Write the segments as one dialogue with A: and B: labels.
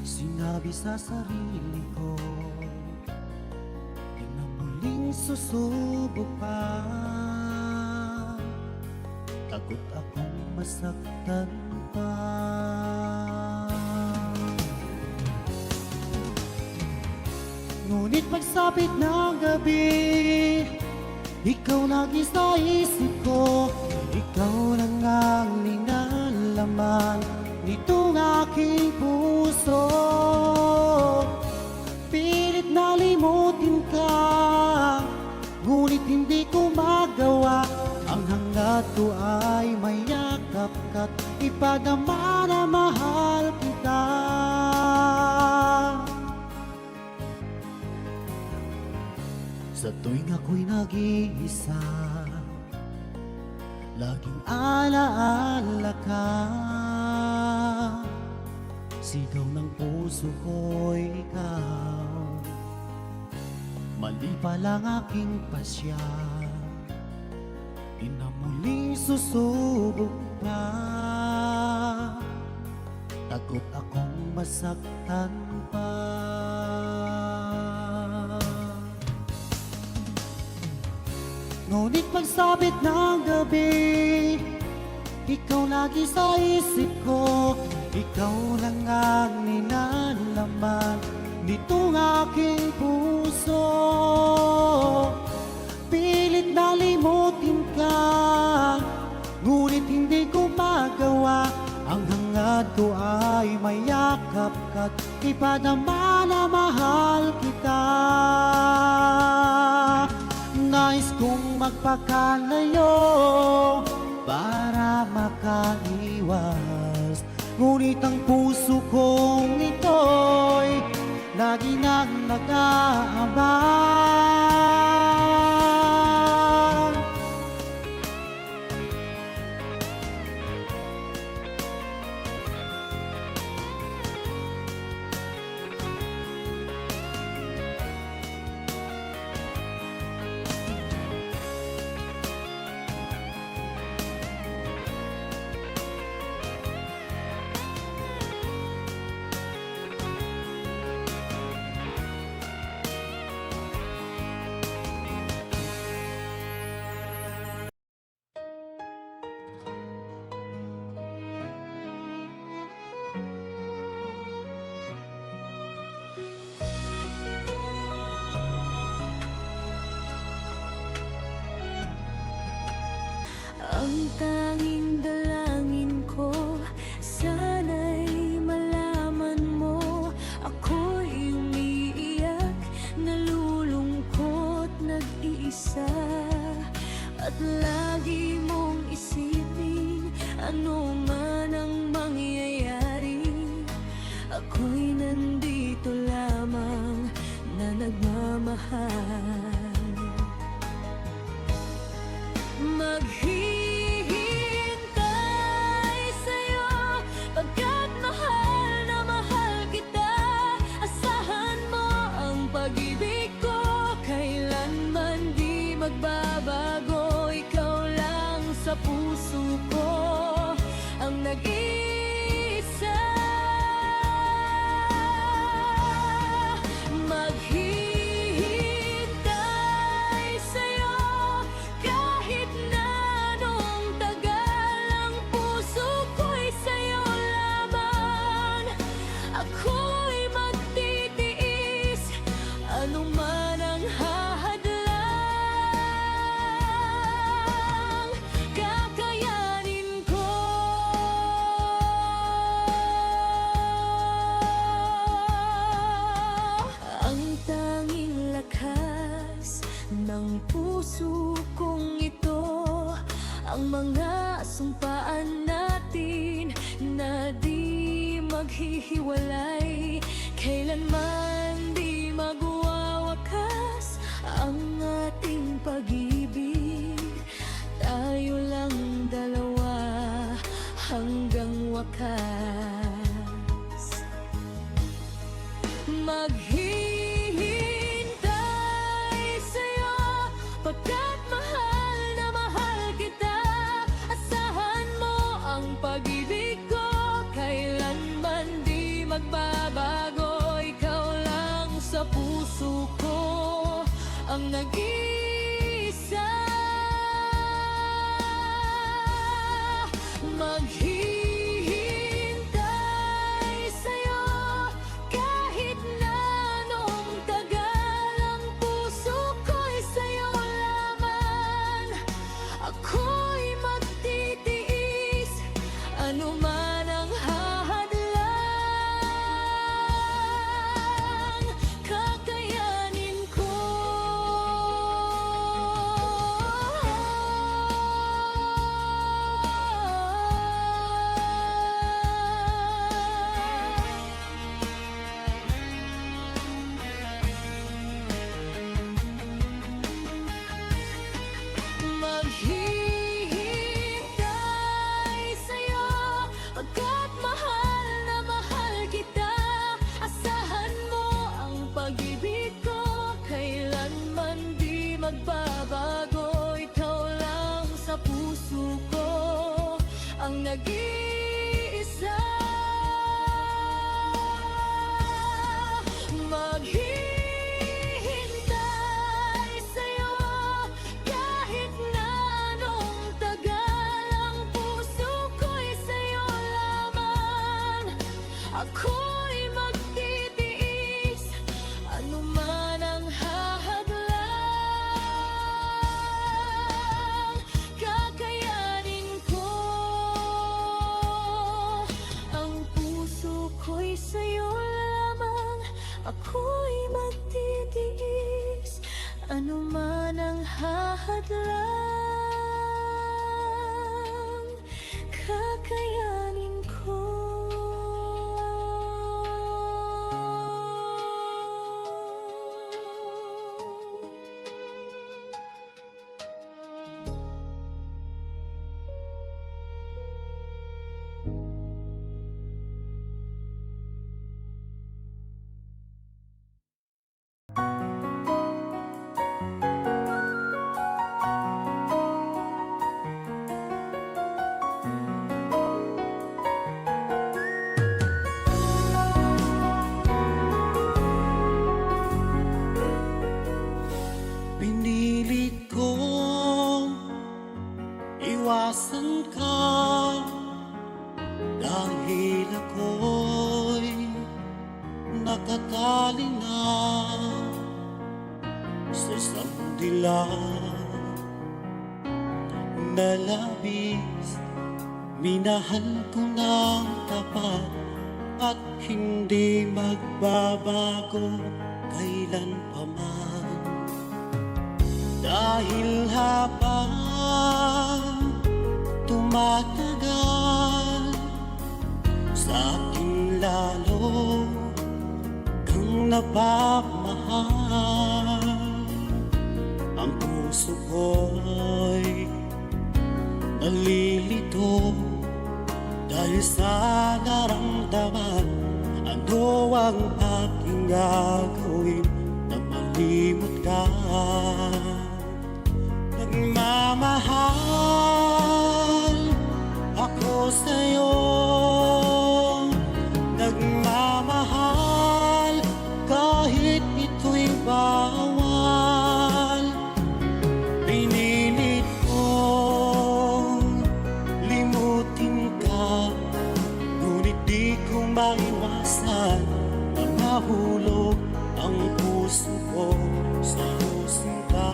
A: Sinabi sa sarili ko, di na muling susubok pa. Takot akong masaktan pa. Ngunit pagsapit ng gabi, ikaw lagi sa isip ko. Ikaw lang ang linalaman nitong aking puso. Pilit na limutin ka, ngunit hindi ko magawa. Ang hangad ko ay mayakap ka't ipadama na mahal kita. Sa tuwing ako'y nag-iisa, laging alaala ka. Sigaw ng puso ko'y ikaw. Mali pa lang aking pasya, di na muling susubok pa. Takot akong masaktan pa. Ngunit pagsapit ng gabi, ikaw lagi sa isip ko. Ikaw lang ang ninalaman nitong aking puso. Pilit na limutin ka, ngunit hindi ko magawa. Ang hangad ko ay mayakap ka't ipadama na mahal kita. Nais kong magpakalayo para makaiwas, ngunit ang puso kong ito'y lagi nang nag-aabang.
B: Ang tanging dalangin ko, sana'y malaman mo. Ako'y umiiyak, nalulungkot, nag-iisa. At lagi mong isipin, ano man ang mangyayari, ako'y nandito lamang na nagmamahal. Maghihintay sa'yo pagkat mahal na mahal kita. Asahan mo ang pag-ibig ko, kailanman di magbabago. Ikaw lang sa puso ko ang nag-iisa. Ako'y magtitiis, ano man ang hahadlang, kakayanin ko. Ang tanging lakas ng puso kong ito, ang mga sumpaan natin na di maghihiwalay, kailanman di magwawakas ang ating pag-ibig. Tayo lang dalawa hanggang wakas. Maghihintay sa'yo pagkat mahal na mahal kita. Asahan mo ang pag-ibig ko, kailanman di magbabago. puso ko ang nag-iisa. Maghihintay sa'yo kahit na anong tagal. Ang puso ko'y sa'yo lamang. Ako'y magtitiis ano man ang hahadlang. Kakayanin ko. Maghihintay sa'yo pagkat mahal na mahal kita. Asahan mo ang pag-ibig ko, kailanman di magbabago. Ikaw lang sa puso ko ang nag-iisa. Maghihintay sa'yo kahit na anong tagal. Ang puso ko'y sa'yo lamang. Ako'y magtitiis ano man ang hahadlang. Kakayanin ko. Ang puso ko'y sa'yo lamang. Ako'y magtitiis ano man ang hahadlang. Kakayanin ko.
A: Pinilit kong iwasan ka dahil ako'y nakatali na sa isang dilag na labis. Minahal ko ng tapat at hindi magbabago kailanpaman. Dahil habang tumatagal, sa akin lalo kang napapamahal. Ang puso ko'y nalilito dahil sa naramdaman. Ano ang aking gagawin na malimot ka? Nagmamahal ako sa'yo, nagmamahal kahit ito'y bawal. Pinilit kong limutin ka, ngunit di ko maiwasan na mahulog ang puso ko sa sinta.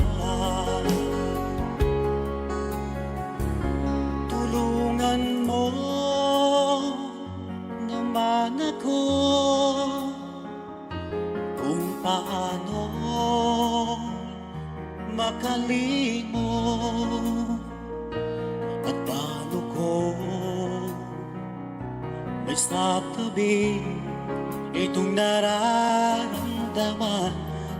A: Tulungan mo naman ako kung paano makalimot at paano ko may sa tabi itong nararamdaman.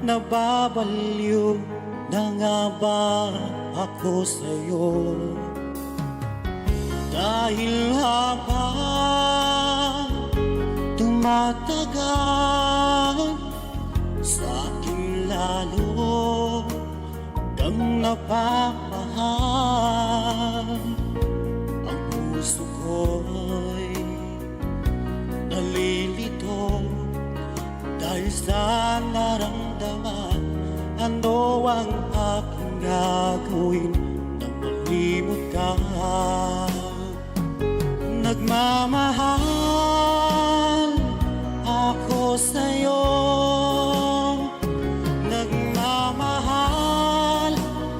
A: Nababaliw na nga ba ako sa'yo? Dahil habang tumatagal, sa akin lalo kang napapahal. Ang puso ko'y nalilito Dahil sa naramdaman, ano ang aking gagawin nang malimot ka? Nagmamahal ako sa'yo, nagmamahal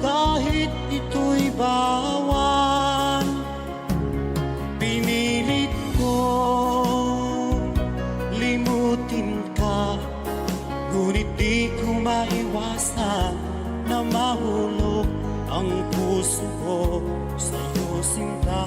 A: kahit ito'y bawal. Pinilit kong limutin ka, ngunit di ko maiwasan na mahulog ang puso ko sa'yo, sinta.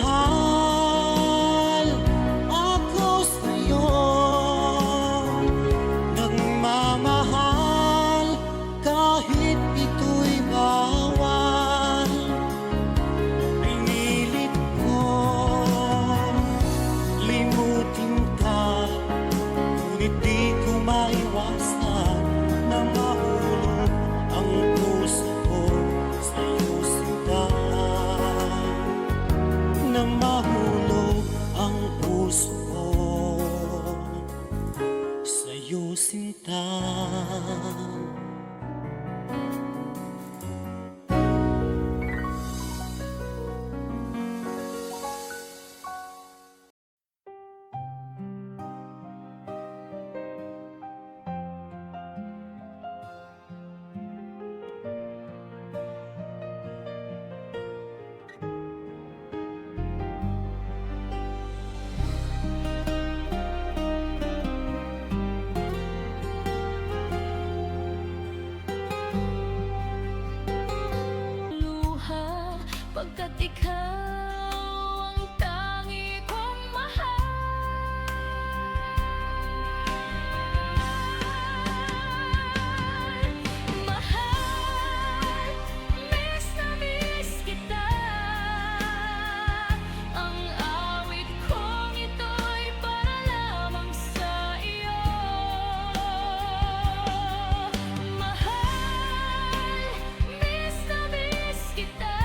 A: Nagmamahal ako sa'yo, nagmamahal kahit ito'y bawal. Pinilit ko limutin ka, ngunit di ko maiwasan na mahulog ang puso ko sa'yo, sinta. Na mahulog ang puso ko sa'yo, sinta.
B: Luha pagkat ikaw ang tangi kong mahal. Mahal, miss na miss kita. Ang awit kong ito'y para lamang sa iyo. Mahal, miss na miss kita.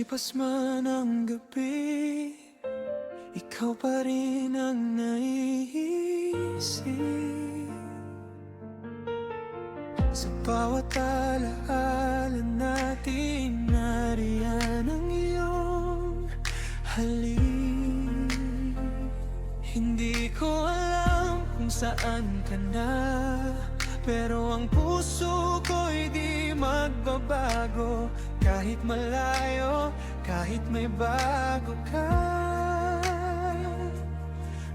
C: Lumipas man ang gabi, ikaw pa rin ang naiisip. Sa bawat alaala natin, nariyan ang iyong halik. Hindi ko alam kung saan ka na, pero ang puso ko'y di magbabago. Kahit malayo, kahit may bago ka,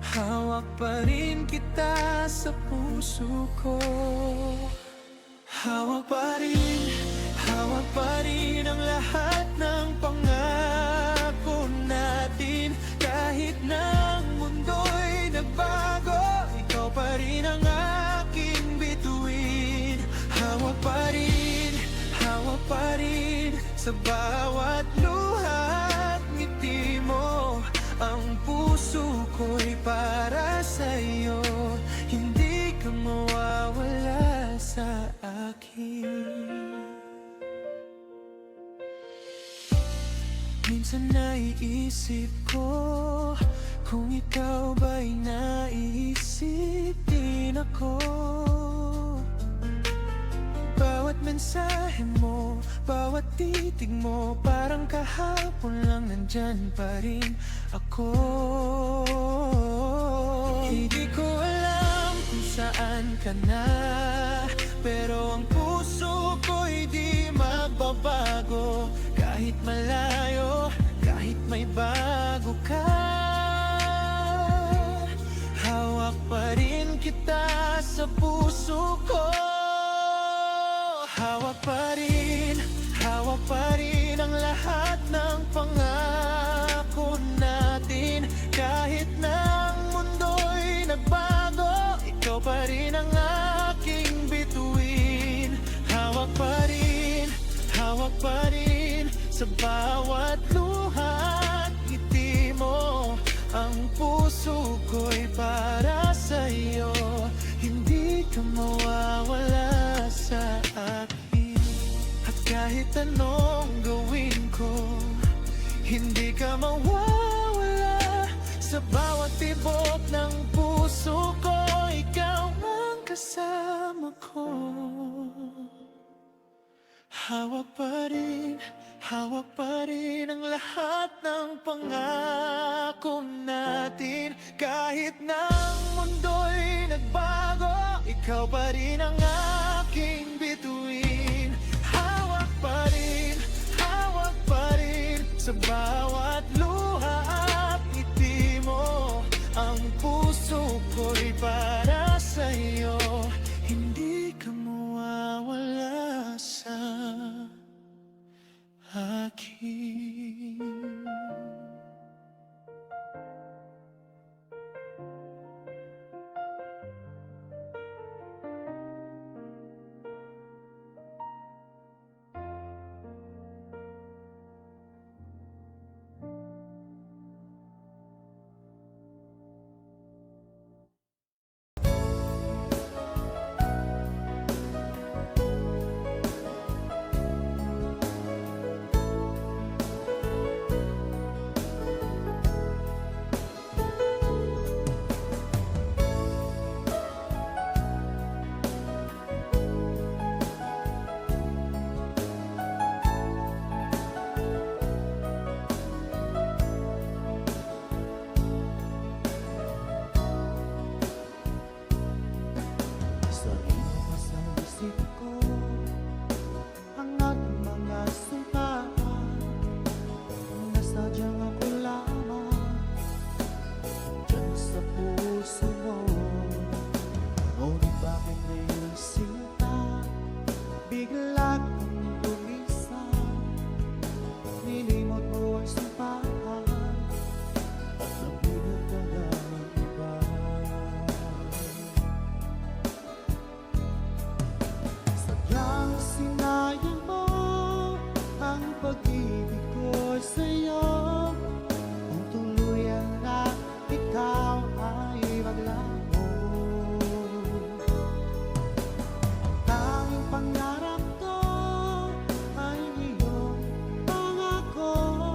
C: hawak pa rin kita sa puso ko. Hawak pa rin ang lahat ng pangako natin. Kahit na ang mundo'y nagbago, ikaw pa rin ang aking bituin. Hawak pa rin sa bawat luha at ngiti mo. Ang puso ko'y para sa'yo, hindi ka mawawala sa akin. Minsan naiisip ko kung ikaw ba'y naiisip din ako. Bawat mensahe mo, bawat titig mo, parang kahapon lang nandyan pa rin ako. Hindi ko alam kung saan ka na, pero ang puso ko'y di magbabago. Kahit malayo, kahit may bago ka, hawak pa rin kita sa puso ko. Hawak pa rin ang lahat ng pangako natin. Kahit na ang mundo'y nagbago, ikaw pa rin ang aking bituin. Hawak pa rin sa bawat luha at ngiti mo. Ang puso ko'y para sa'yo, hindi ka mawawala sa akin. At kahit anong gawin ko, hindi ka mawawala sa bawat tibok ng puso ko. Ikaw ang kasama ko. Hawak pa rin ang lahat ng pangako natin. Kahit na ang mundo'y nagbago, ikaw pa rin ang aking bituin. Hawak pa rin sa bawat luha at ngiti mo. Ang puso ko'y para sa'yo, hindi ka mawawala sa akin.
A: Pangarap ko ay iyong pangako.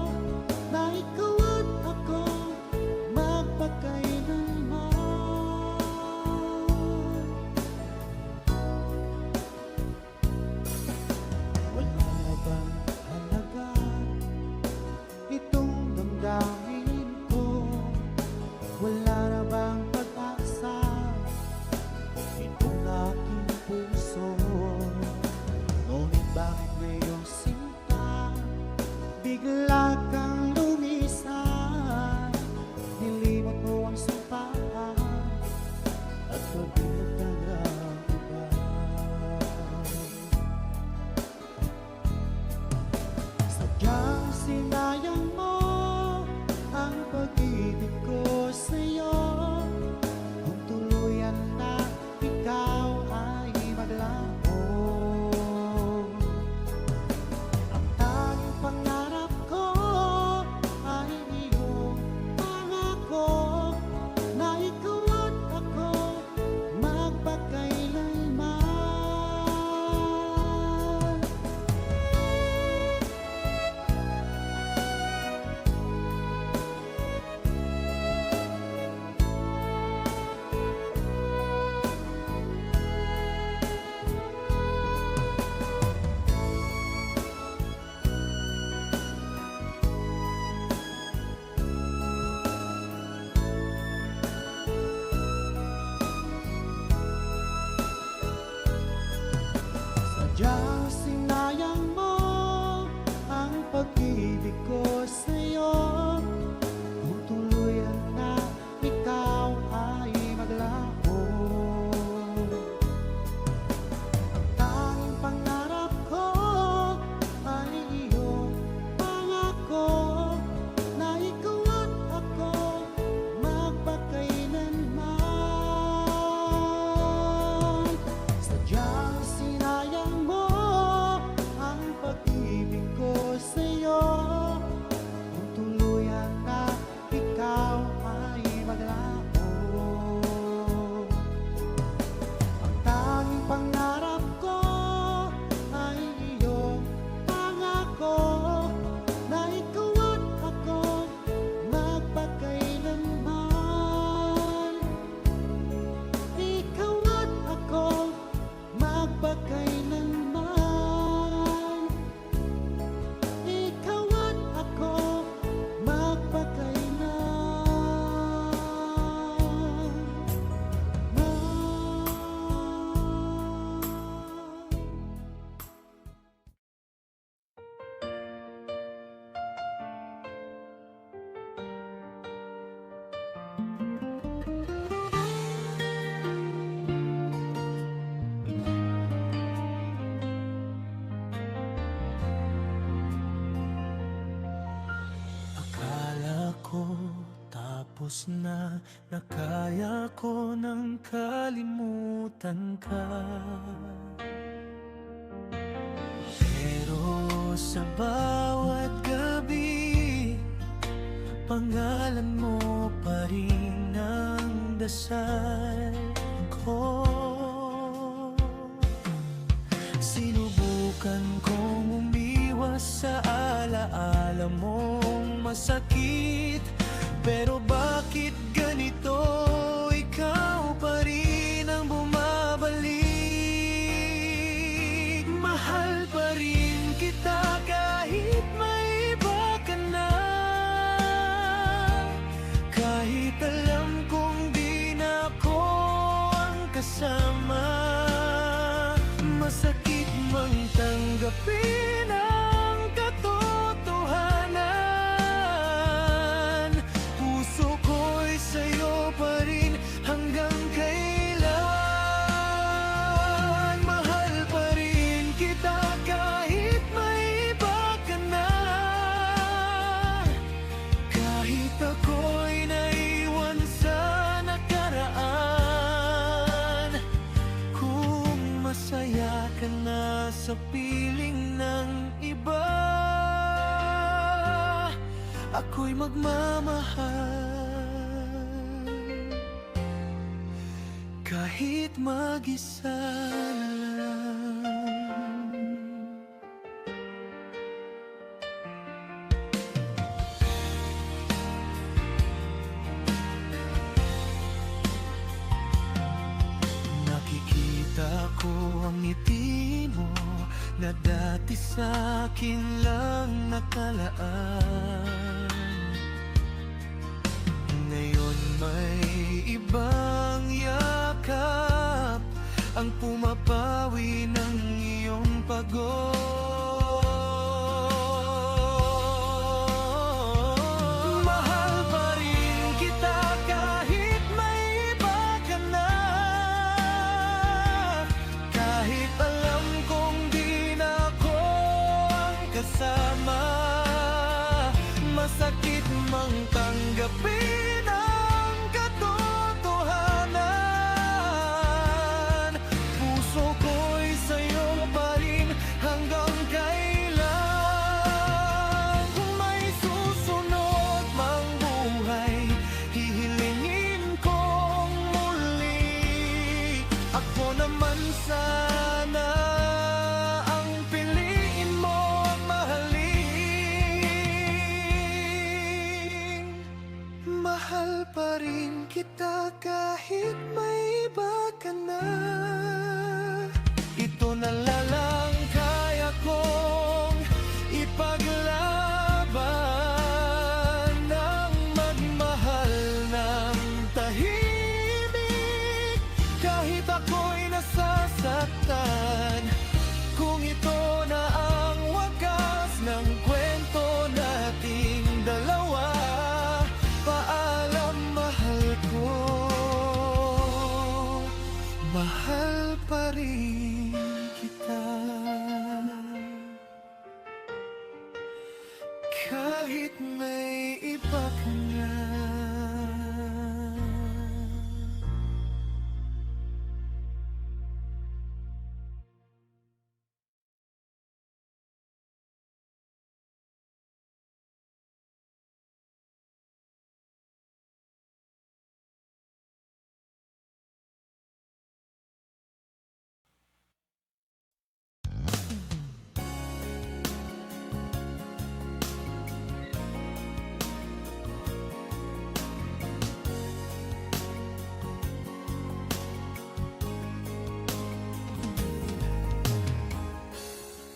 C: Tapos na nakaya ko nang kalimutan ka. Pero sa bawat gabi, pangalan mo pa rin ang dasal ko. Sinubukan kong umiwas sa alaala mong masakit, pero bakit ganito? Ikaw pa rin ang bumabalik. Mahal pa rin kita kahit may iba ka na. Kahit alam kong di na ako ang kasama. Masakit mang tanggapin ang katotohanan. Puso ko'y sa'yo pa rin hanggang kailan. Mahal pa rin kita kahit may iba ka na. Kahit ako'y naiwan sa nakaraan. Kung masaya ka na sa piling ng iba, ako'y magmamahal kahit mag-isa na lang. Nakikita ko ang ngiti mo na dati sa'kin lang nakalaan. Ngayon may ibang yakap ang pumapawi ng iyong pagod. Mahal pa rin kita kahit may iba ka na. Kahit alam kong di na ako ang kasama. Masakit mang tanggapin ang katotohanan. Puso ko'y sa'yo pa rin hanggang kailan. Kung may susunod mang buhay, hihilingin kong muli. Ako naman sana ang piliin mo ang mahalin. Mahal pa rin kita kahit may iba ka na. Ito na lang kaya kong ipaglaban, ng magmahal ng tahimik kahit ako'y nasasaktan. Kung ito na ang wakas ng kwento nating dalawa, paalam mahal ko. Mahal pa rin kita kahit may iba ka na.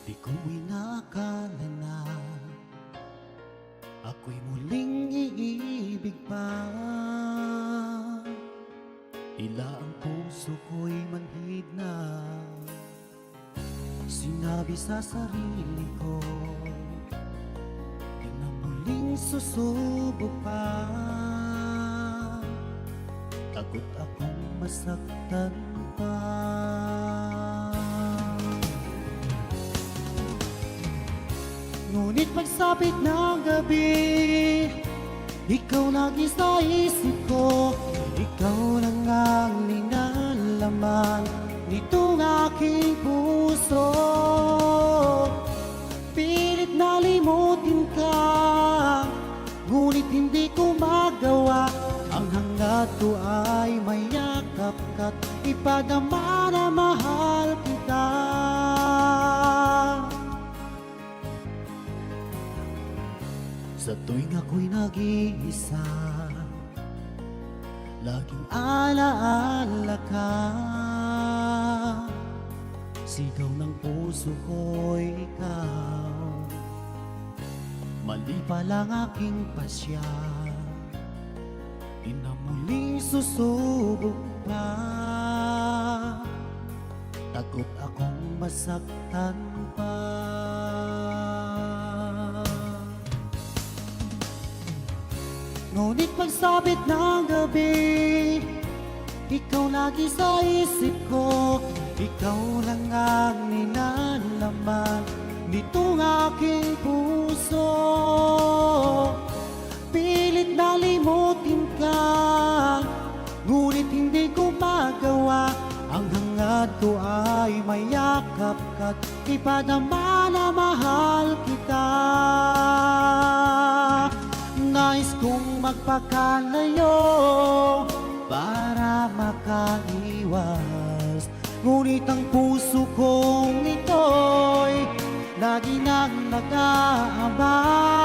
A: Di ko inakala na ako'y muling iibig pa. Tila ang puso ko'y manhid na. Sinabi sa sarili ko, di na muling susubok pa. Takot akong masaktan pa. Ngunit pagsapit ng gabi, Ikaw lagi sa isip ko, ikaw lang ang linalaman nitong aking puso. Pilit na limutin ka, ngunit hindi ko magawa. Ang hangad ko ay mayakap ka't ipadama na mahal kita. Sa tuwing ako'y nag-iisa, laging alaala ka. Sigaw ng puso ko'y ikaw, mali pa lang aking pasya. Di na muling susubok pa, takot akong masaktan pa. Ngunit pagsapit ng gabi, ikaw lagi sa isip ko, ikaw lang ang ninalaman nitong aking puso. Pilit na limutin ka, ngunit hindi ko magawa. Ang hangad ko ay mayakap ka't ipadama na mahal kita. Nais kong magpakalayo para makaiwas, ngunit ang puso kong ito'y lagi nang nag-aabang.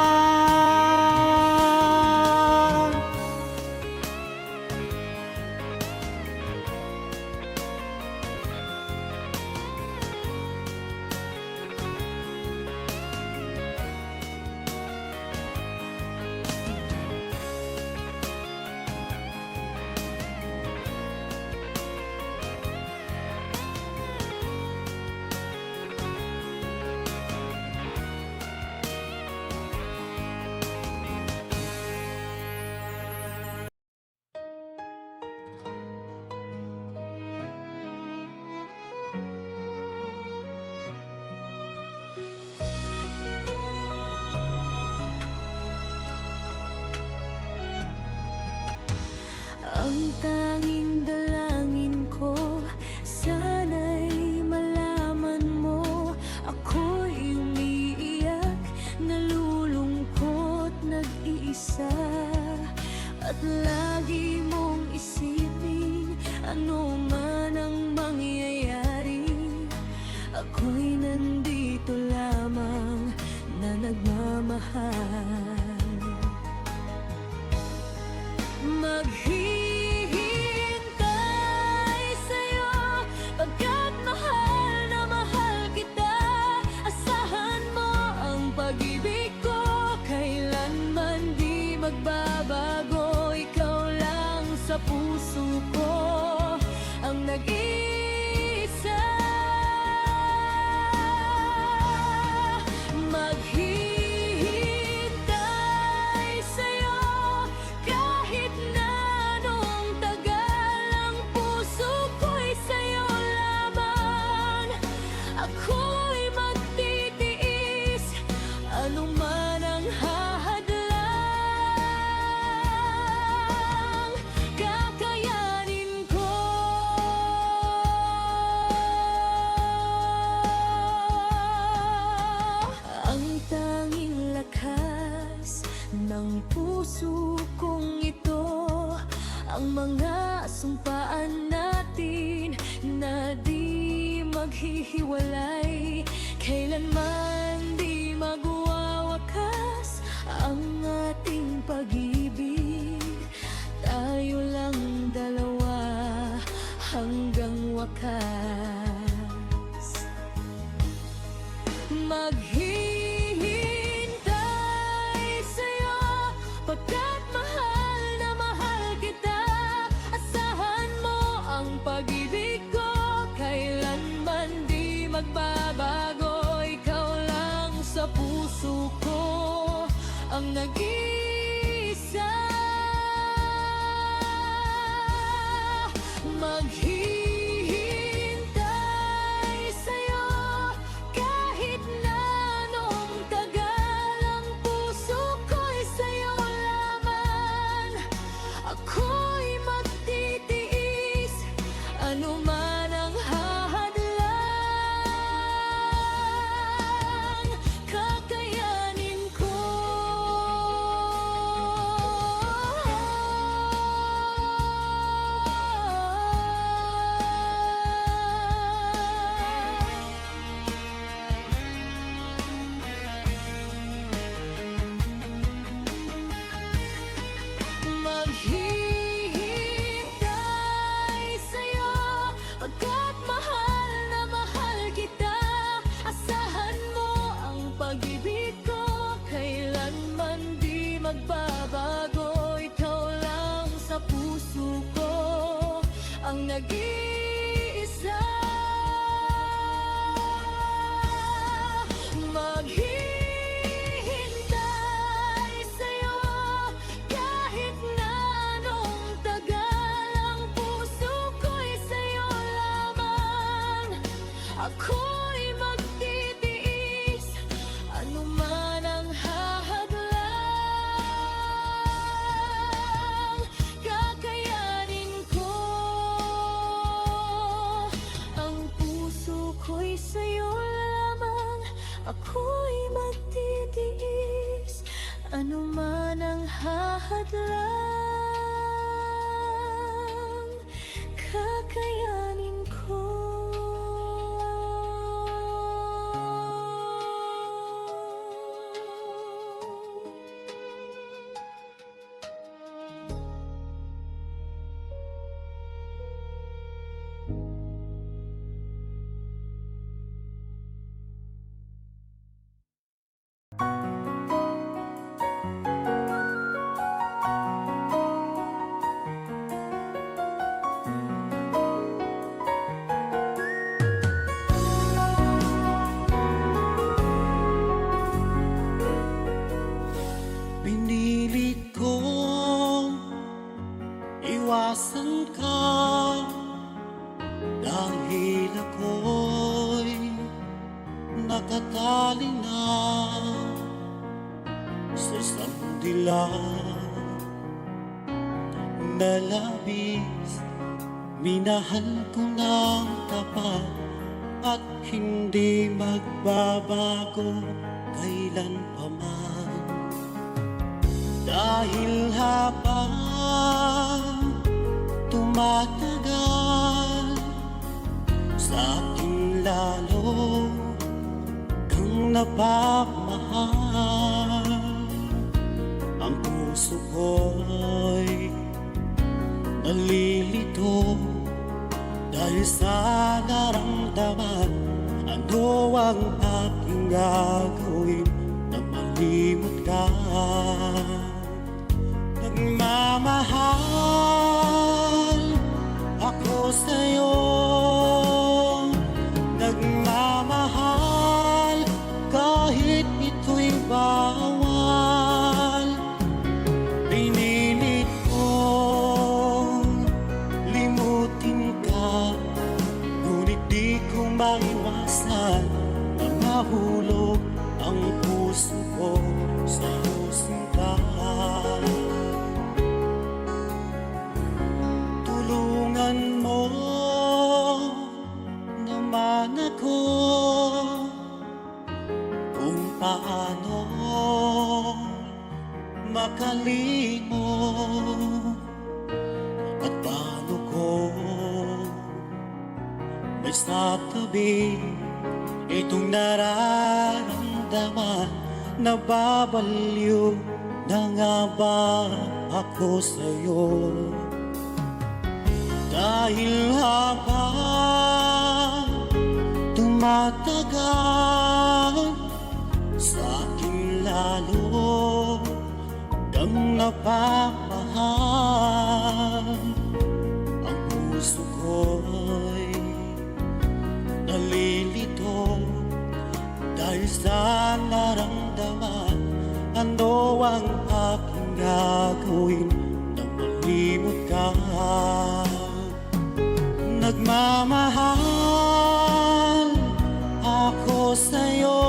B: Ang tanging dalangin ko, sana'y malaman mo, ako'y umiiyak, nalulungkot, nag-iisa. At lagi mong isipin, ano man ang mangyayari, ako'y nandito lamang na nagmamahal. Maghihintay sa'yo pagkat mahal na mahal kita. Asahan mo ang pag-ibig ko, kailanman di magbabago. Ikaw lang sa puso ko ang nag-iisa. Maghihintay sa'yo kahit na anong tagal. Ang puso ko'y sa'yo lamang. Ako'y magtitiis anuman ang hahadlang, kakayanin ko. Ang tanging lakas ng puso kong ito, ang mga sumpaan natin na di maghihiwalay, kailanman di magwawakas ang ating pag-ibig. Tayo lang dalawa hanggang wakas. Maghihintay sa'yo pagkat mahal na mahal kita. Asahan mo ang pag-ibig ko, kailanman di magbabago. Ikaw lang sa puso ko ang nag-iisa. Maghihintay sa'yo kahit na anong tagal. Ang puso ko'y sa'yo lamang. ako'y magtitiis ano man ang hahadlang, kakayanin ko. Ang puso ko'y sa'yo lamang, ako'y magtitiis ano man ang hahadlang, kakayanin ko.
A: Pinilit kong iwasan ka dahil ako'y nakatali na sa isang dilag na labis. Minahal ko ng tapat at hindi magbabago kailanpaman. Dahil habang tumatagal, sa akin lalo kang napapamahal. Ang puso ko'y nalilito dahil sa naramdaman. Ano ang aking gagawin na malimot ka? Nagmamahal ako sa'yo, nagmamahal kahit ito'y bawal. Pinilit kong limutin ka, ngunit di ko maiwasan na mahulog ang puso ko sa sinta. Tulungan mo naman ako kung paano makalimot at paano ko maisatabi itong nararamdaman. Nababaliw na nga ba ako sa'yo? Dahil habang tumatagal, sa akin lalo kang napapahal. Ang puso ko'y nalilito dahil sa naramdaman. Ano ang aking gagawin na malimot ka? Nagmamahal ako sa'yo,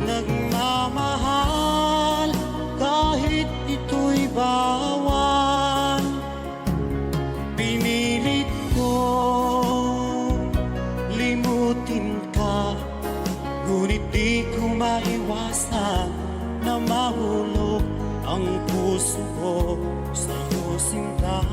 A: nagmamahal kahit ito'y bawal. Pinilit ko limutin ka, ngunit di ko maiwasan na mahulog ang puso ko sa'yo sinta.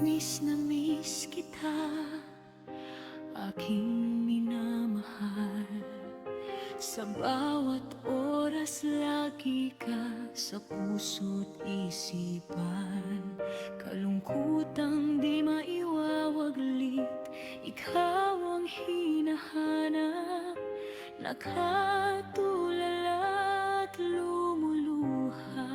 B: na miss kita, aking minamahal. Sa bawat oras lagi ka sa puso't isipan. Kalungkutang di maiwawaglit, ikaw ang hinahanap. Nakatulala at lumuluha.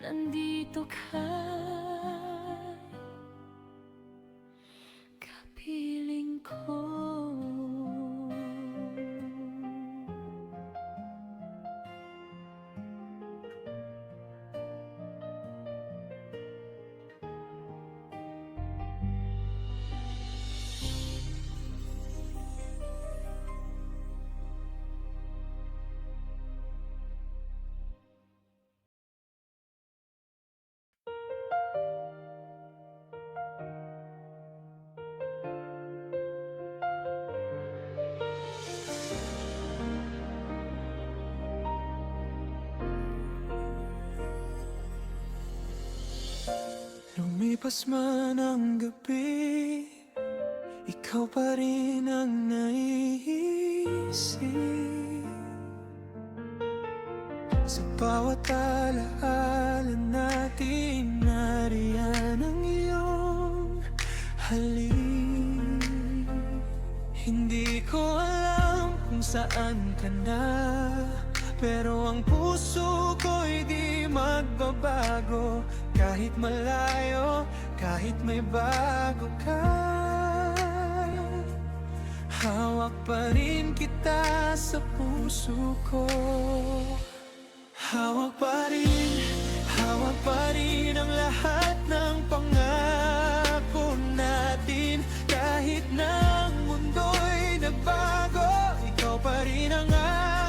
B: Nandito ka, kapiling ko.
C: Lumipas man ang gabi, ikaw pa rin ang naiisip. Sa bawat alaala natin, nariyan ang iyong halik. Hindi ko alam kung saan ka na, pero ang puso ko'y di magbabago. Kahit malayo, kahit may bago ka, hawak pa rin kita sa puso ko. Hawak pa rin ang lahat ng pangako natin. Kahit na ang mundo'y nagbago, ikaw pa rin ang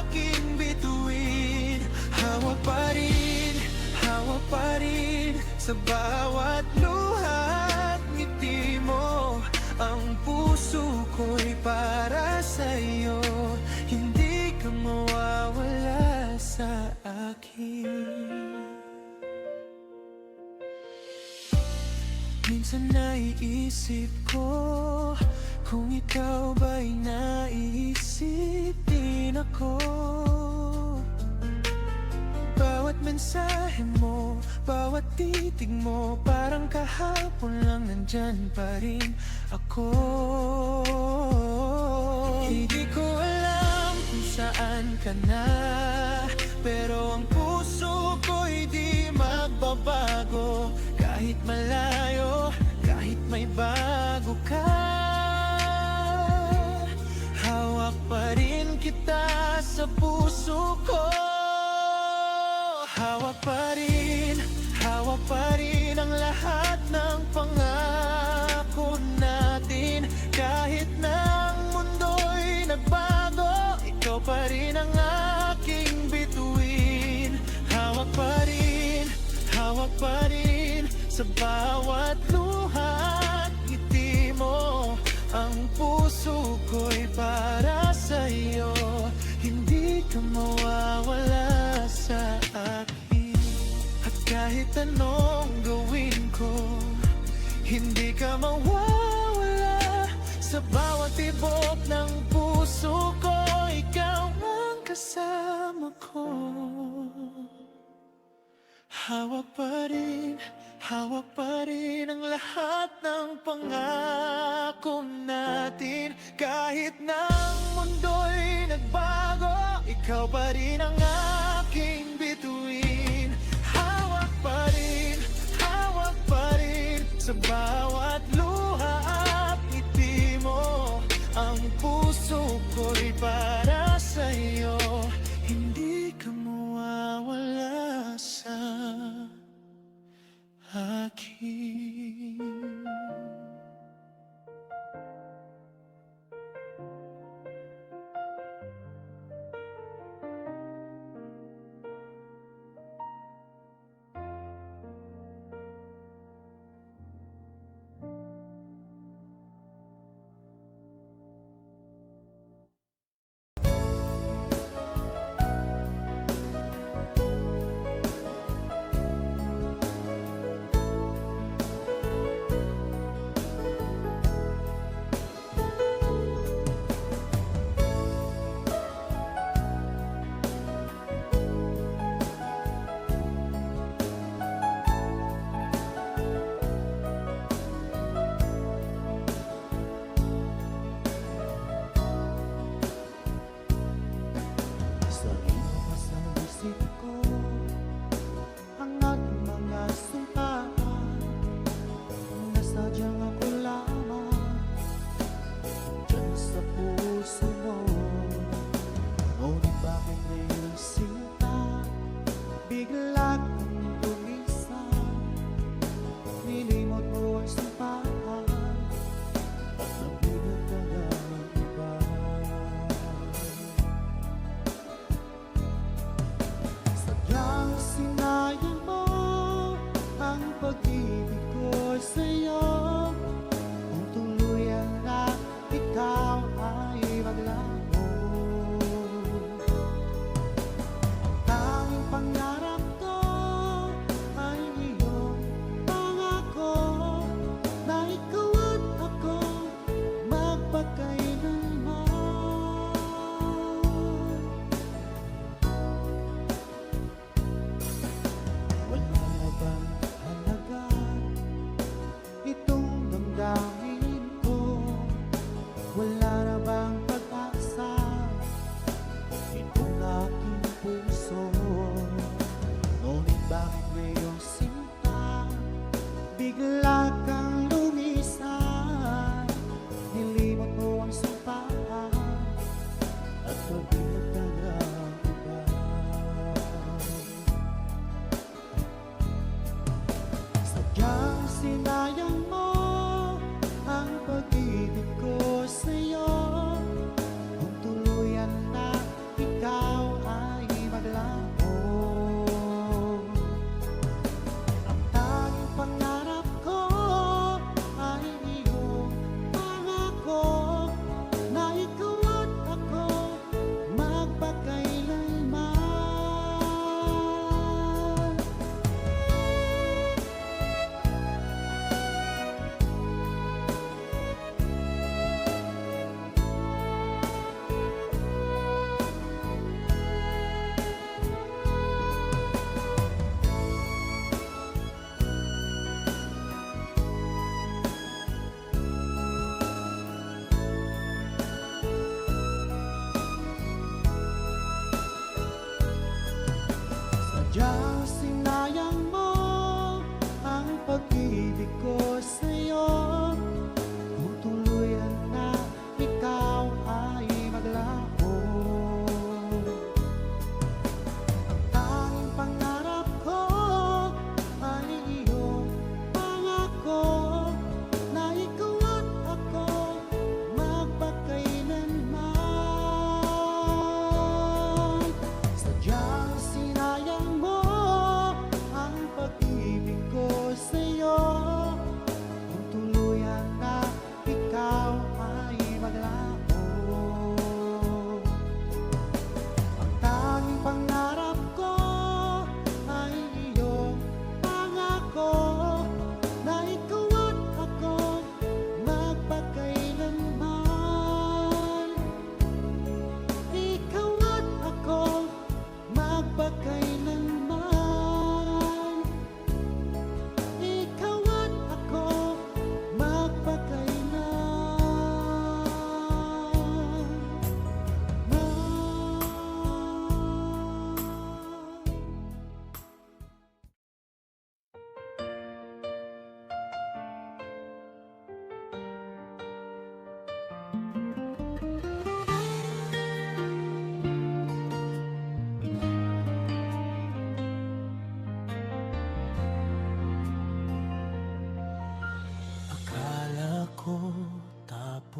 C: aking bituin. Hawak pa rin sa bawat luha at ngiti mo. Ang puso ko'y para sa'yo, hindi ka mawawala sa akin. Minsan naiisip ko kung ikaw ba'y naiisip din ako. Bawat mensahe mo, bawat titig mo, parang kahapon lang nandyan pa rin ako. Hindi ko alam kung saan ka na, pero ang puso ko'y di magbabago. Kahit malayo, kahit may bago ka, hawak pa rin kita sa puso ko. Hawak pa rin ang lahat ng pangako natin. Kahit na ang mundo'y nagbago, ikaw pa rin ang aking bituin. Hawak pa rin sa bawat luha at ngiti mo. Ang puso ko'y para sa'yo, anong gawin ko. Hindi ka mawawala sa bawat tibok ng puso ko. Ikaw ang kasama ko. Hawak pa rin ang lahat ng pangako natin. Kahit na ang mundo'y nagbago, ikaw pa rin ang aking bituin. Hawak pa rin sa bawat luha at ngiti mo. Ang puso ko'y para sa'yo, hindi ka mawawala sa akin.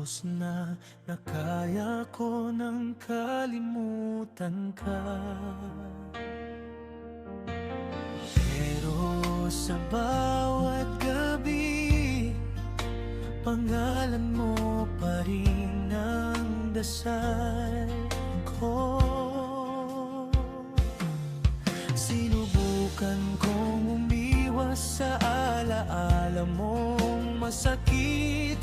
C: lubos na nakaya ko nang kalimutan ka. Pero sa bawat gabi, pangalan mo pa rin ang dasal ko. Sinubukan kong umiwas sa alaala mong masakit,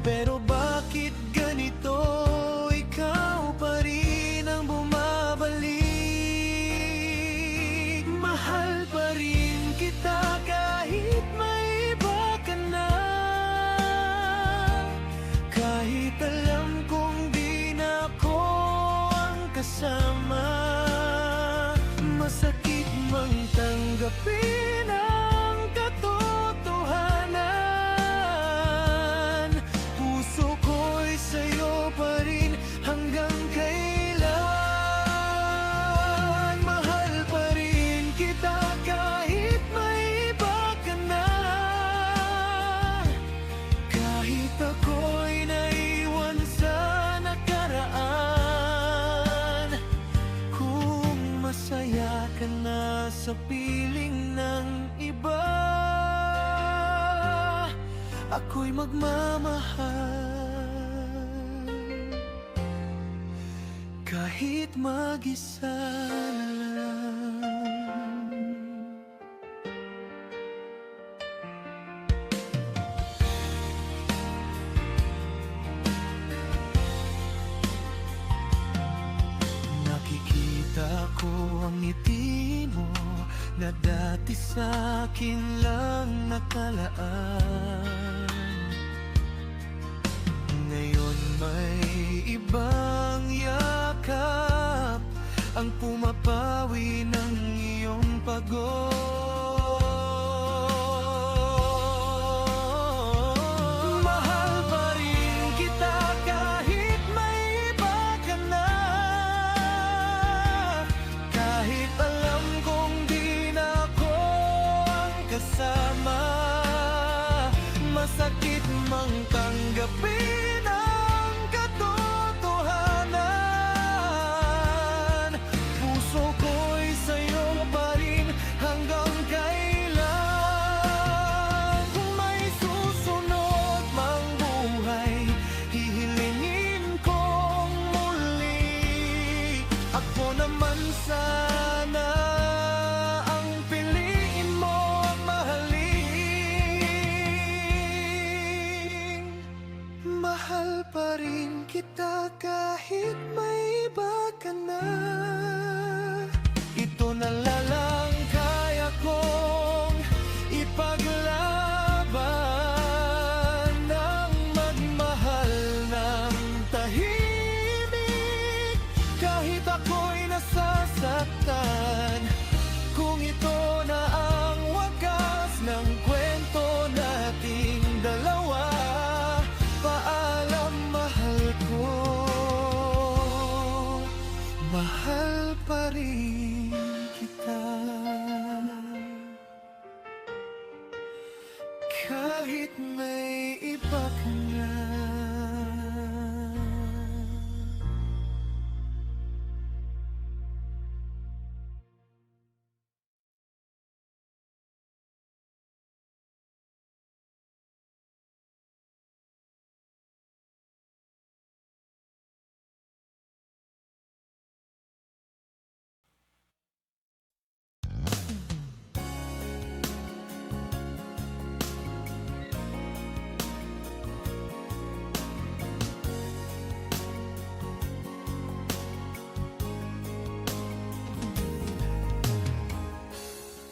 C: pero bakit ganito? Ikaw pa rin ang bumabalik. Mahal pa rin kita kahit may iba ka na. Kahit alam kong di na ako ang kasama, masakit mang tanggapin ang katotohanan. Puso ko'y sa'yo pa rin hanggang kailan. Mahal pa rin kita kahit may iba ka na. Kahit ako'y naiwan sa nakaraan, kung masaya ka na sa piling ng iba, ako'y magmamahal kahit mag-isa na lang. Nakikita ko ang ngiti mo na dati sa'kin lang nakalaan. Ngayon may ibang yakap ang pumapawi ng iyong pagod. Mahal pa rin kita kahit may iba ka na. Kahit alam kong di na ako ang kasama, masakit mang tanggapin ang katotohanan. Puso ko'y sa'yo pa rin hanggang kailan. Kung may susunod mang buhay, hihilingin kong muli. Ako naman sana ang piliin mo ang mahalin. Mahal pa rin kita kahit may iba ka na. Ito na lang kaya kong ipaglaban, ng magmahal ng tahimik kahit ako'y nasasaktan. Kung ito na ang wakas ng kwento nating dalawa, paalam mahal ko. Mahal pa rin kita kahit may iba ka na.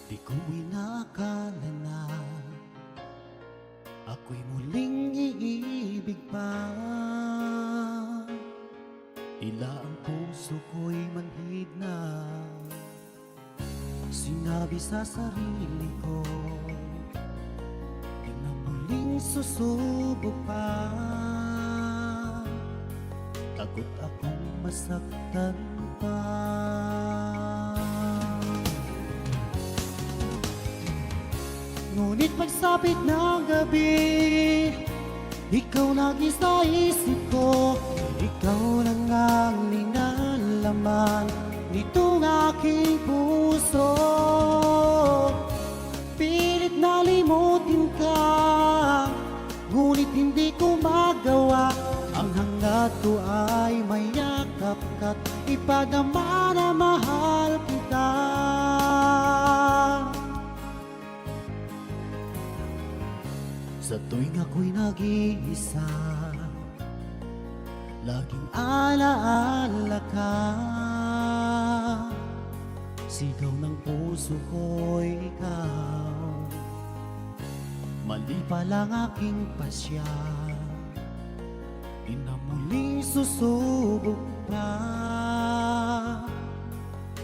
A: Di ko inakala na ako'y muling iibig pa. Tila ang puso ko'y manhid na. Sinabi sa sarili ko, di na muling susubok pa. Takot akong masaktan pa. Ngunit pagsapit ng gabi, Ikaw lagi sa isip ko, ikaw lang ang ninalaman nitong aking puso. Pilit na limutin ka, ngunit hindi ko magawa. Ang hangad ko ay mayakap ka't ipadama na mahal kita. Sa tuwing ako'y nag-iisa, laging alaala ka. Sigaw ng puso ko'y ikaw, mali pa lang aking pasya. Di na muling susubok pa,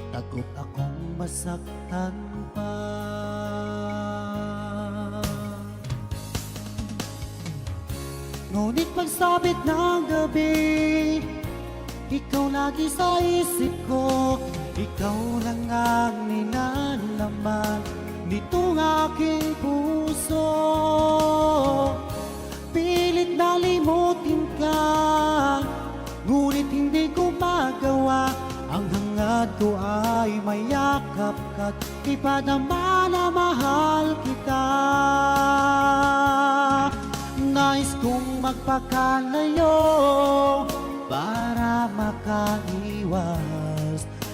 A: takot akong masaktan pa. Ngunit pagsapit ng gabi, ikaw lagi sa isip ko, ikaw lang ang ninalaman nitong aking puso. Pilit na limutin ka, ngunit hindi ko magawa. Ang hangad ko ay mayakap ka't ipadama na mahal kita. Nais kong magpakalayo para makaiwas,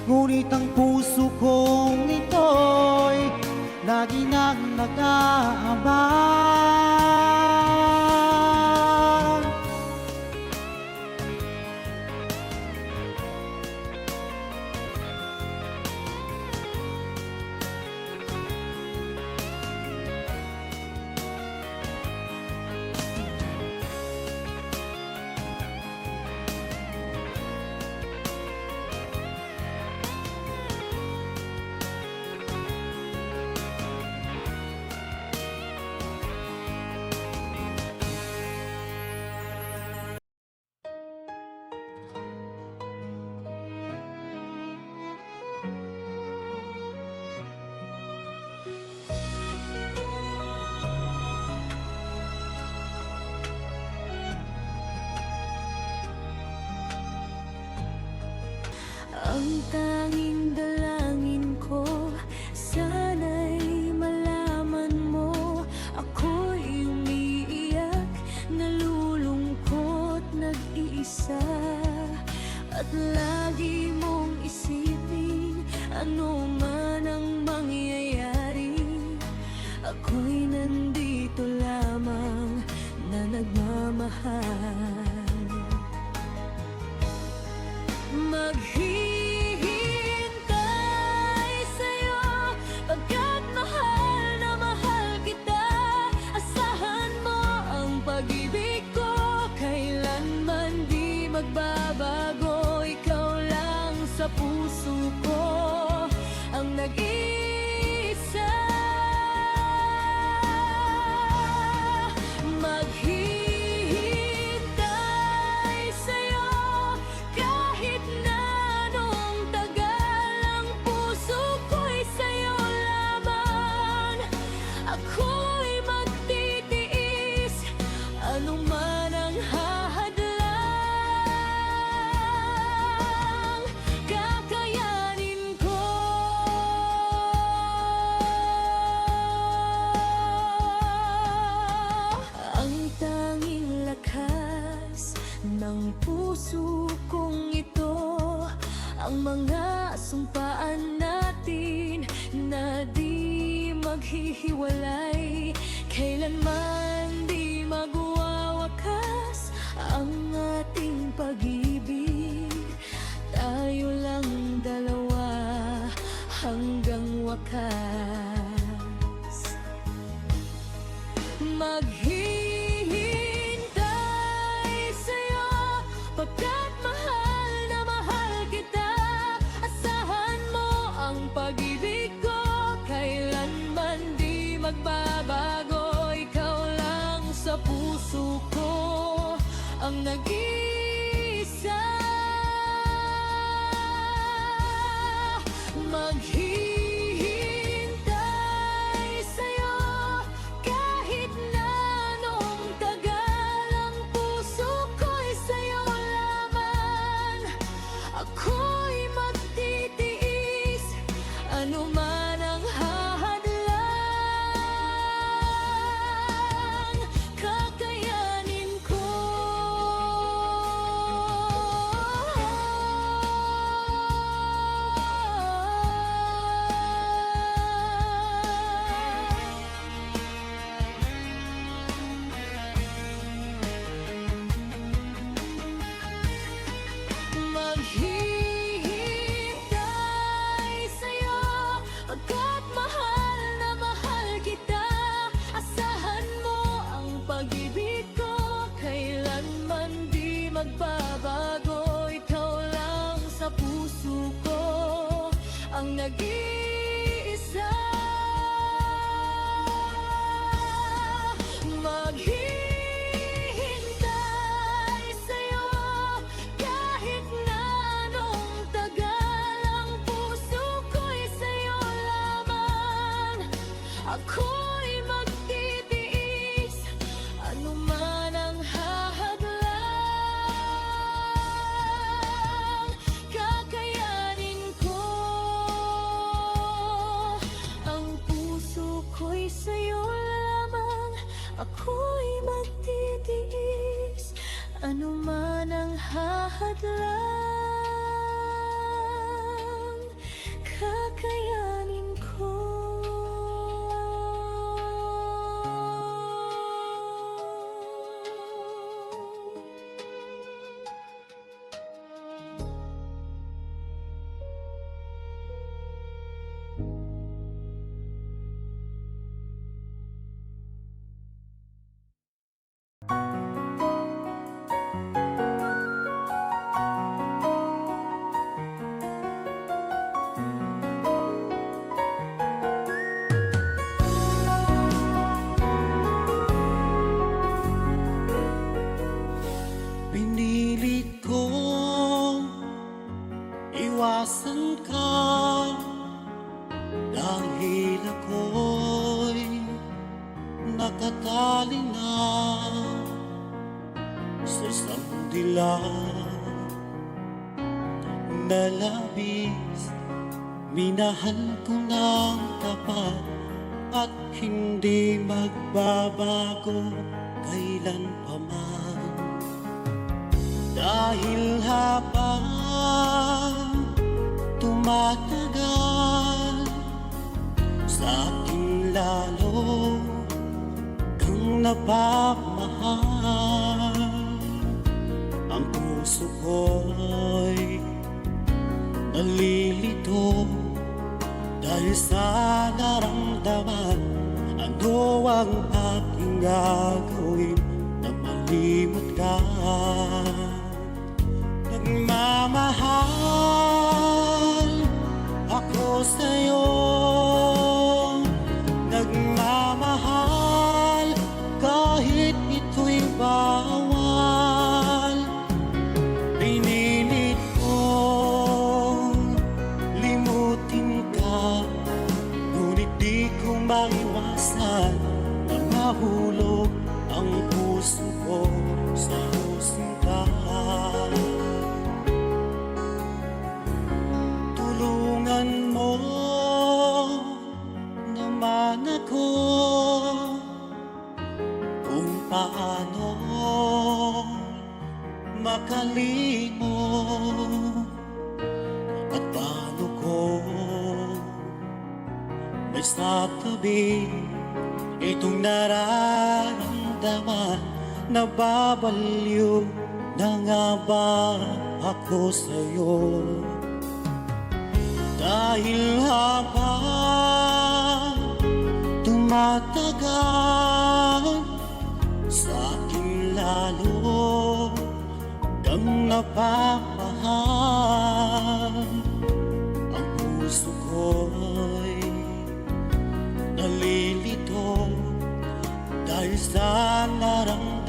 A: ngunit ang puso kong ito'y lagi nang nag-aabang.
B: Ang tanging dalangin ko, sana'y malaman mo, ako'y umiiyak, nalulungkot, nag-iisa. At lagi mong isipin, ano man ang mangyayari, ako'y nandito lamang na nagmamahal. Maghihintay sa'yo pagkat mahal na mahal kita. Asahan mo ang pag-ibig ko, kailanman di magbabago. Ikaw lang sa puso ko ang nag-iisa. Maghihintay sa'yo kahit na anong tagal. Ang puso ko'y sa'yo lamang. Ako'y magtitiis anuman ang hahadlang. Kakayanin ko. Ang tanging lakas ng puso kong ito, ang mga sumpaan natin na di maghihiwalay, kailanman di magwawakas ang ating pag-ibig. Tayo lang dalawa hanggang wakas. Maghihintay sa'yo pagkat mahal na mahal kita. Asahan mo ang pag-ibig ko, kailanman di magbabago. Ikaw lang sa puso ko ang nag-iisa. Maghihintay sa'yo kahit na anong tagal. ako'y magtitiis ano man ang hahadlang, kakayanin ko.
A: Pinilit kong iwasan ka dahil ako'y nakatali na sa isang dilag na labis. Minahal ko ng tapat at hindi magbabago kailan pa man. Dahil habang tumatagal, sa akin lalo kang napamahal. Ang puso ko'y nalilito dahil sa naramdaman. Ano ang aking gagawin na malimot ka? Nagmamahal ako sa'yo, nagmamahal kahit ito'y bawal. Pinilit kong limutin ka, ngunit di ko maiwasan na mahulog ang puso ko sa husing ka. Tulungan mo naman ako kung paano makalimot at paano ko may satabi itong nararamdaman. Nababaliw na nga ba ako sa'yo? Dahil habang tumatagal, sa akin lalo kang napamahal. Ang puso ko'y nalilito dahil sa naramdaman.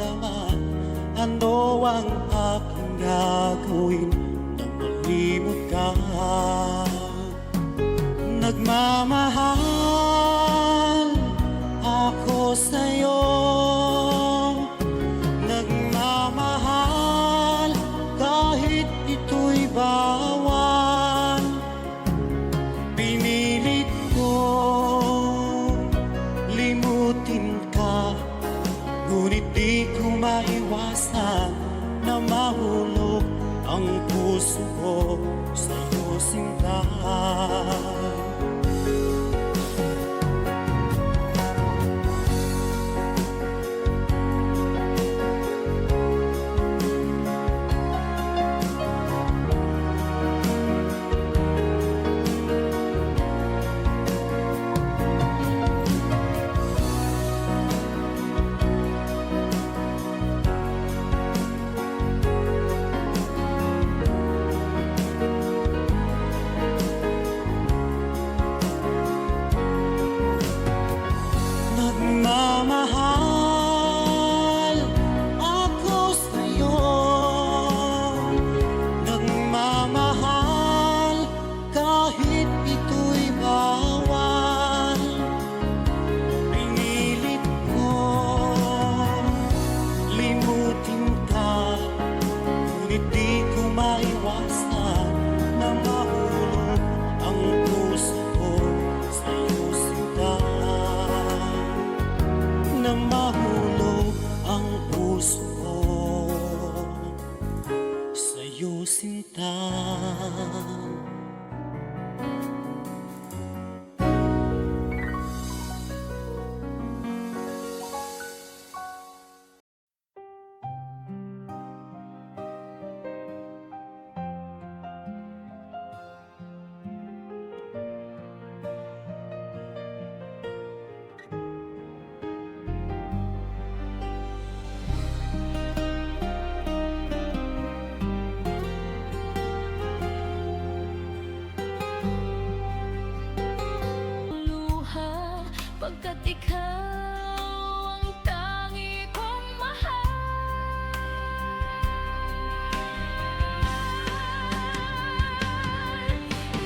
A: Ano ang aking gagawin na malimot ka? Nagmamahal ako sa'yo, nagmamahal kahit ito'y bawal. Pinilit ko limutin ka, ngunit di ko maiwasan na mahulog ang puso ko sa husing ka.
B: ikaw ang tangi kong mahal.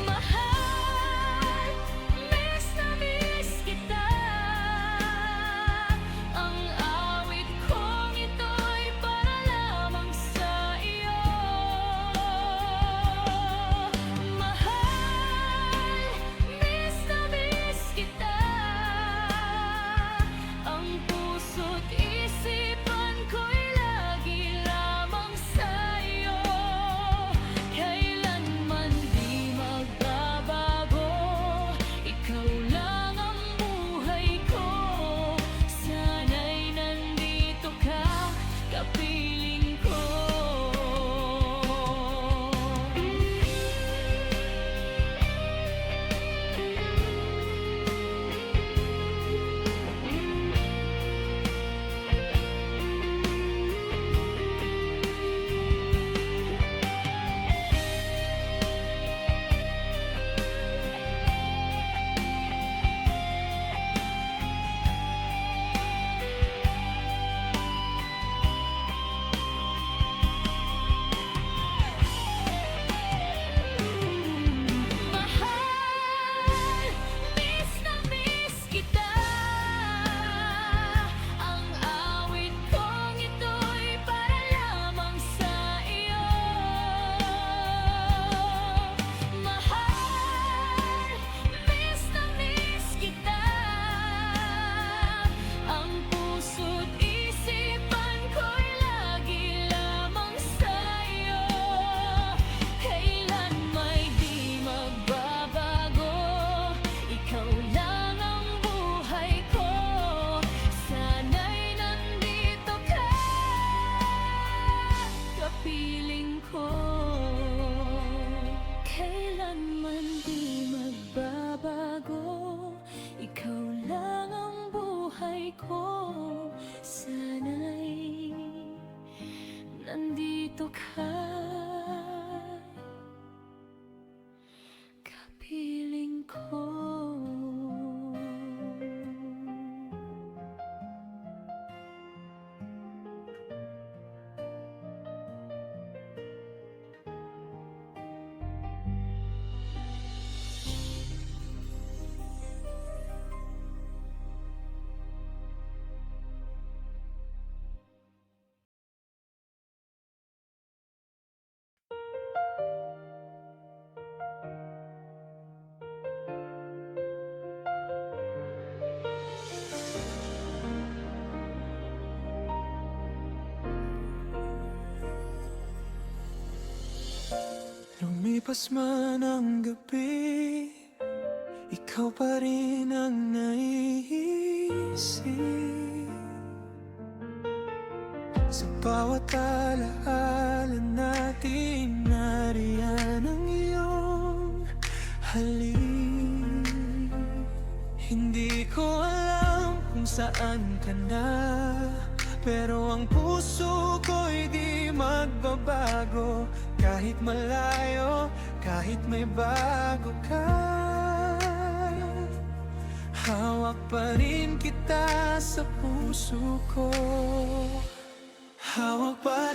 B: Mahal, miss na miss kita. Ang awit kong ito'y para lamang sa iyo. Mahal, miss na miss kita. Ang puso't isipan ko'y lagi lamang sa iyo. Kailanman di magbabago, ikaw lang ang buhay ko. Sana'y nandito ka, kapiling ko. Mahal, miss na miss kita. Ang awit kong ito'y para lamang sa iyo. Mahal, miss na miss kita. Ang puso't isipan ko'y lagi lamang sa iyo. Kailan may di magbabago, ikaw lang ang buhay ko. Sana'y nandito ka, kapiling ko. Kailanman di magbabago, ikaw lang ang buhay ko. Sana'y nandito ka, kapiling ko.
C: Lumipas man ang gabi, ikaw pa rin ang naiisip. Sa bawat alaala natin, nariyan ang iyong halik. Hindi ko alam kung saan ka na, pero ang puso ko'y di magbabago. Kahit malayo, kahit may bago ka, hawak pa rin kita sa puso ko. Hawak pa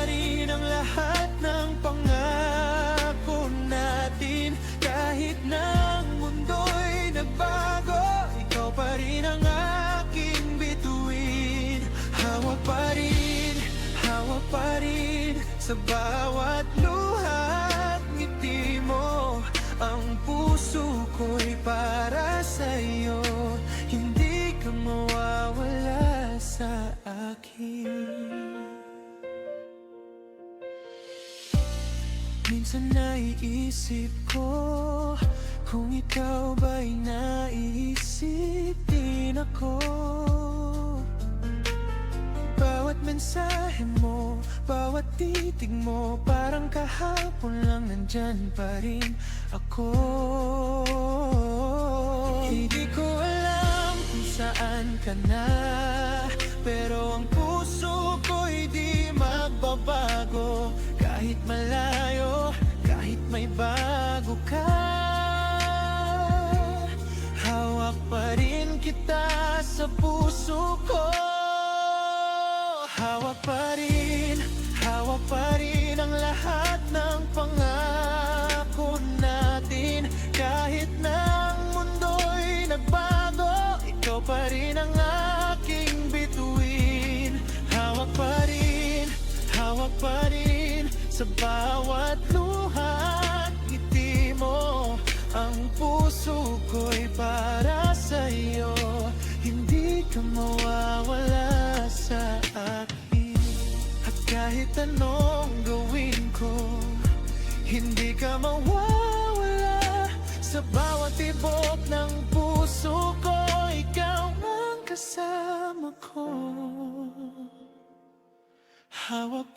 C: rin ang lahat ng pangako natin. Kahit na ang mundo'y nagbago, ikaw pa rin ang aking bituin. Hawak pa rin sa bawat luha at ngiti mo. Ang puso ko'y para sa'yo, hindi ka mawawala sa akin. Minsan naiisip ko kung ikaw ba'y naiisip din ako. Bawat mensahe mo, bawat titig mo, parang kahapon lang nandyan pa rin ako. Hindi ko alam kung saan ka na, pero ang puso ko'y di magbabago. Kahit malayo, kahit may bago ka, hawak pa pa rin kita sa puso ko. Hawak pa rin ang lahat ng pangako natin. Kahit na ang mundo'y nagbago, ikaw pa rin ang aking bituin. Hawak pa rin sa bawat luha at ngiti mo. Ang puso ko'y para sa'yo, hindi ka mawawala sa akin. At kahit anong gawin ko, hindi ka mawawala sa bawat tibok ng puso ko. Ikaw ang kasama ko. Hawak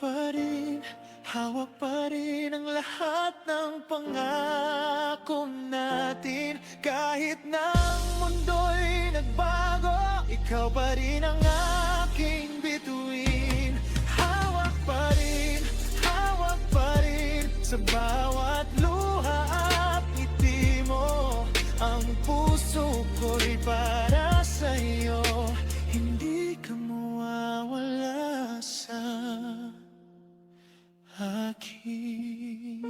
C: pa rin ang lahat ng pangako natin. Kahit na ang mundo'y nagbago, ikaw pa rin ang aking bituin. Hawak pa rin sa bawat luha at ngiti mo. Ang puso ko'y para sa'yo, hindi ka mawawala sa akin.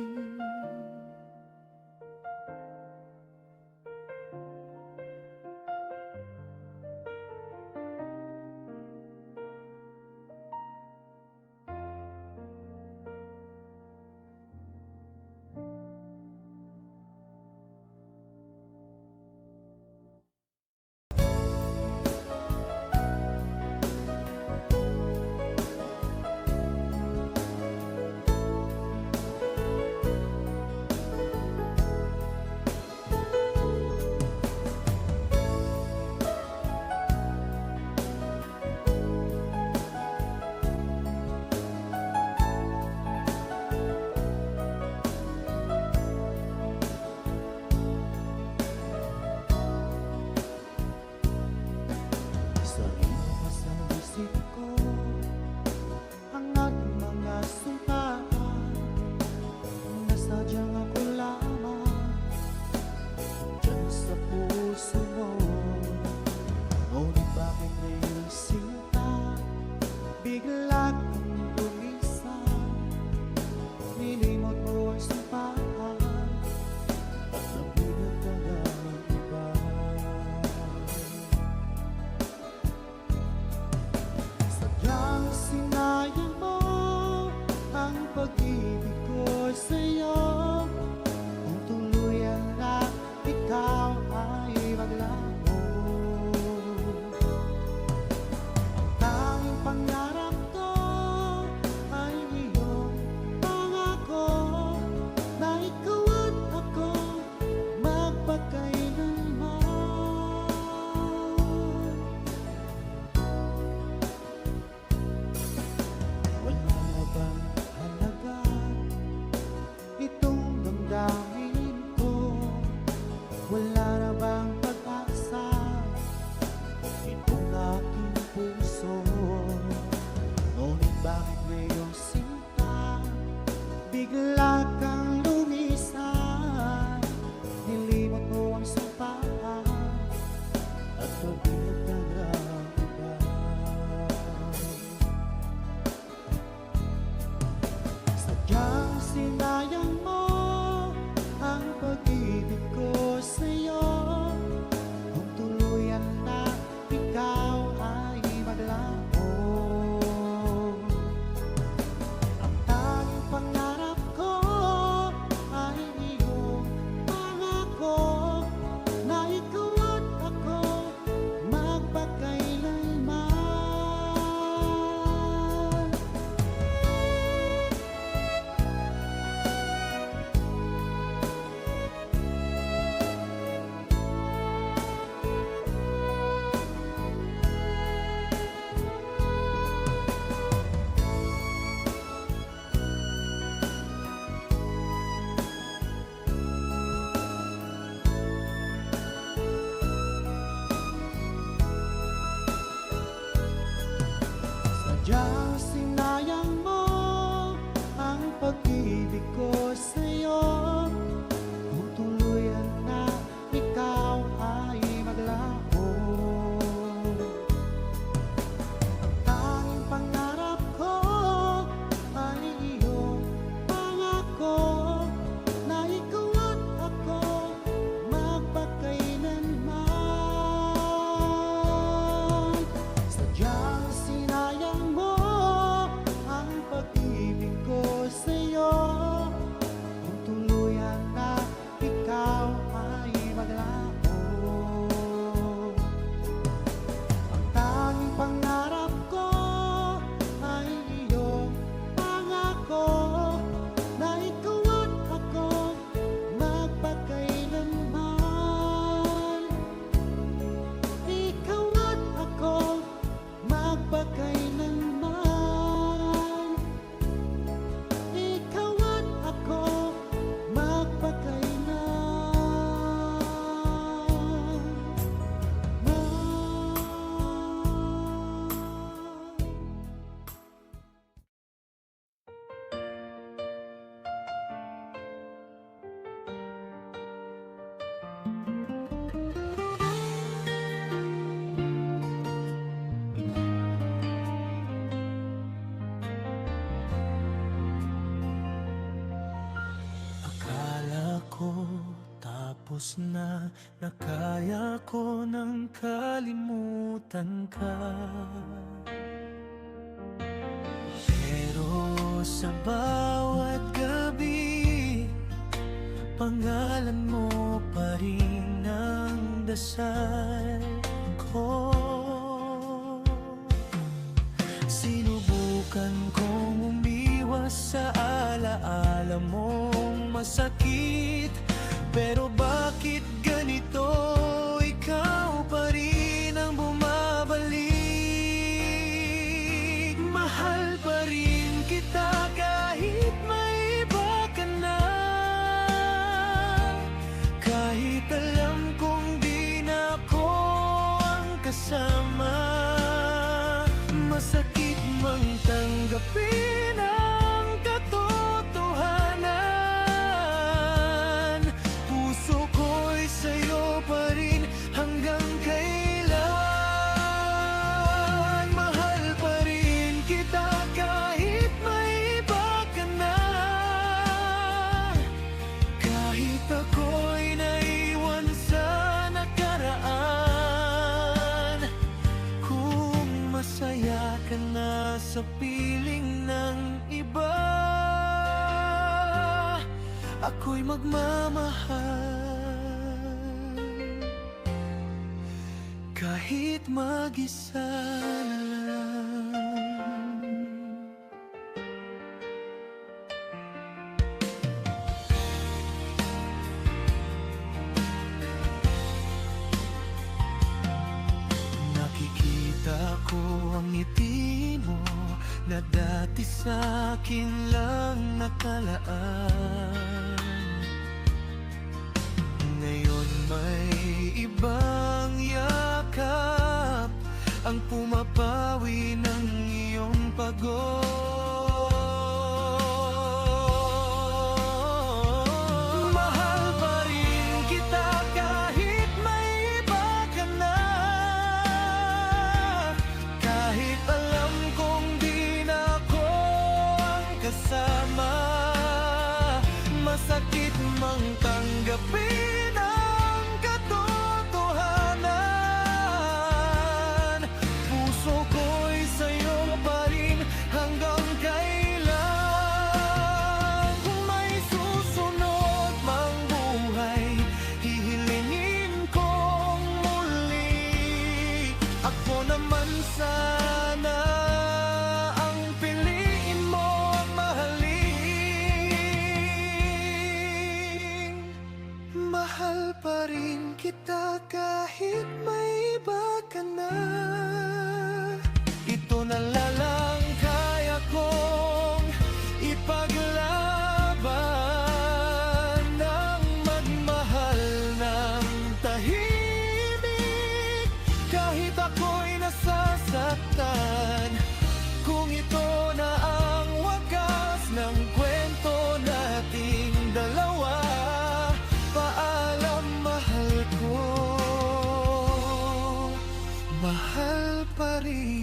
A: Sadyang sinayang mo ang pag-ibig ko sa'yo. Kung tuluyan na ikaw ay maglaho,
C: lubos na nakaya ko nang kalimutan ka. Pero sa bawat gabi, pangalan mo pa rin ang dasal ko. Sinubukan kong umiwas sa alaala mong masakit, pero bakit ganito? Ikaw pa rin ang bumabalik. Mahal pa rin kita kahit may iba ka na. Kahit alam kong di na ako ang kasama, masakit mang tanggapin ang katotohanan. Puso ko'y sa'yo pa rin hanggang kailan. Mahal pa rin kita kahit may iba ka na. Kahit ako'y naiwan sa nakaraan, kung masaya ka na sa piling ng iba, ako'y magmamahal kahit mag-isa na lang. Nakikita ko ang ngiti mo na dati sa'kin lang nakalaan. Ngayon may ibang yakap ang pumapawi ng iyong pagod. Mahal pa rin kita kahit may iba ka na. Kahit alam kong di na ako ang kasama, masakit mang tanggapin ang katotohanan. Puso ko'y sa'yo pa rin hanggang kailan. Kung may susunod mang buhay, hihilingin kong muli. Ako naman sana ang piliin mo ang mahalin. Mahal pa rin kita kahit may iba ka na. Ito na lang kaya kong ipaglaban, ng magmahal ng tahimik kahit ako'y nasasaktan. Kung ito na ang wakas ng kwento nating dalawa, paalam mahal ko. Mahal pa rin